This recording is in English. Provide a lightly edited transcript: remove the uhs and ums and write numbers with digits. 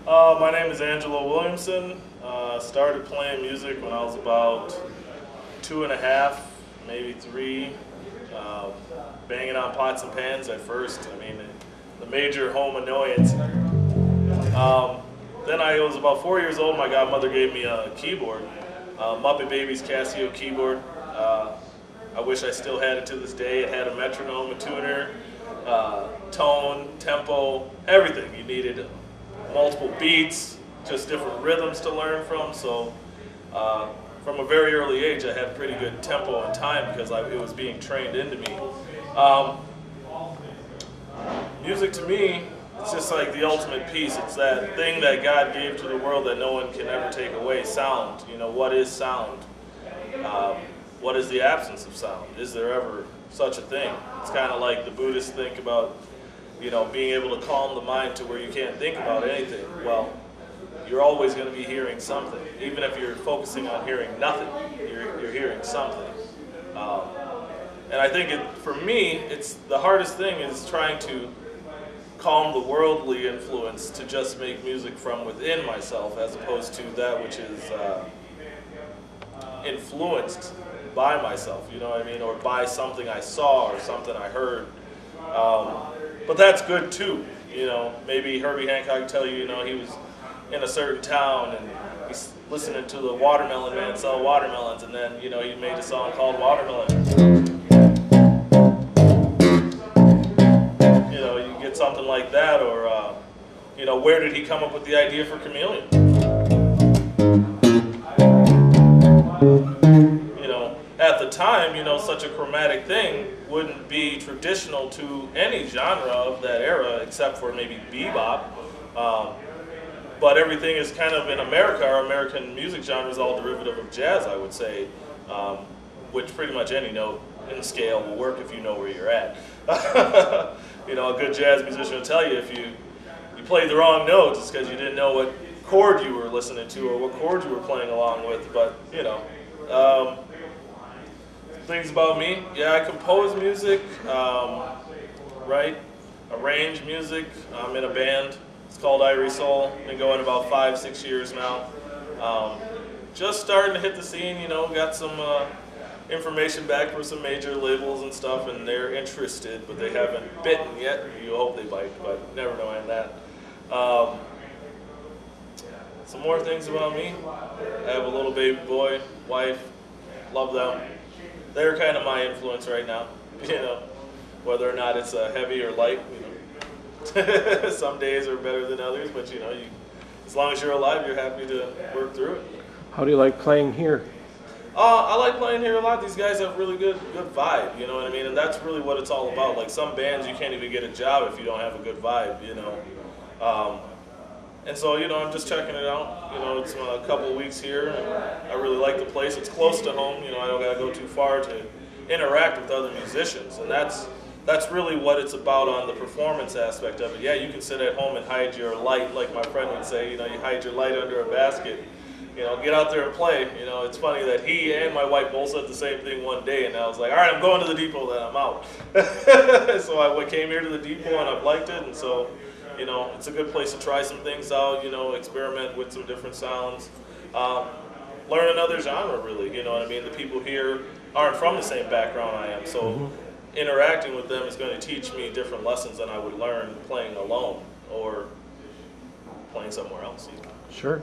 My name is Angelo Williamson. Started playing music when I was about 2.5, maybe 3. Banging on pots and pans at first. I mean, the major home annoyance. Then I was about 4 years old. My godmother gave me a keyboard, Muppet Babies Casio keyboard. I wish I still had it to this day. It had a metronome, a tuner, tone, tempo, everything. You needed multiple beats, just different rhythms to learn from. So from a very early age, I had pretty good tempo and time because it was being trained into me. Music to me, it's just like the ultimate piece. It's that thing that God gave to the world that no one can ever take away. Sound. You know, what is sound? What is the absence of sound? Is there ever such a thing? It's kind of like the Buddhists think about, you know, being able to calm the mind to where you can't think about anything. Well, you're always going to be hearing something. Even if you're focusing on hearing nothing, you're hearing something. And I think for me, it's the hardest thing is trying to calm the worldly influence to just make music from within myself as opposed to that which is influenced by myself, you know what I mean, or by something I saw or something I heard. But that's good too, you know. Maybe Herbie Hancock could tell you, you know, he was in a certain town and he's listening to the Watermelon Man sell watermelons, and then, you know, he made a song called Watermelon. You know, you get something like that, or, you know, where did he come up with the idea for Chameleon? At the time, you know, such a chromatic thing wouldn't be traditional to any genre of that era except for maybe bebop. But everything is kind of in America, our American music genre is all derivative of jazz, I would say, which pretty much any note in scale will work if you know where you're at. You know, a good jazz musician will tell you if you played the wrong notes, it's because you didn't know what chord you were listening to or what chord you were playing along with, but, you know. Things about me, yeah, I compose music, arrange music. I'm in a band. It's called Irie Soul. Been going about 5-6 years now. Just starting to hit the scene, you know, got some information back from some major labels and stuff, and they're interested, but they haven't bitten yet. You hope they bite, but never knowing that. Some more things about me. I have a little baby boy, wife, love them. They're kind of my influence right now, you know, whether or not it's heavy or light, you know. Some days are better than others, but, you know, as long as you're alive, you're happy to work through it. How do you like playing here? I like playing here a lot. These guys have really good vibe, you know what I mean? And that's really what it's all about. Like some bands, you can't even get a job if you don't have a good vibe, you know. And so, you know, I'm just checking it out. You know, it's a couple of weeks here, and I really like the place. It's close to home. You know, I don't got to go too far to interact with other musicians, and that's really what it's about on the performance aspect of it. Yeah, you can sit at home and hide your light, like my friend would say. You know, you hide your light under a basket. You know, get out there and play. You know, it's funny that he and my wife both said the same thing one day, and I was like, all right, I'm going to the depot, then I'm out. So I came here to the depot, and I've liked it, and so, you know, it's a good place to try some things out, you know, experiment with some different sounds. Learn another genre, really, you know what I mean? The people here aren't from the same background I am, so interacting with them is going to teach me different lessons than I would learn playing alone or playing somewhere else. Sure.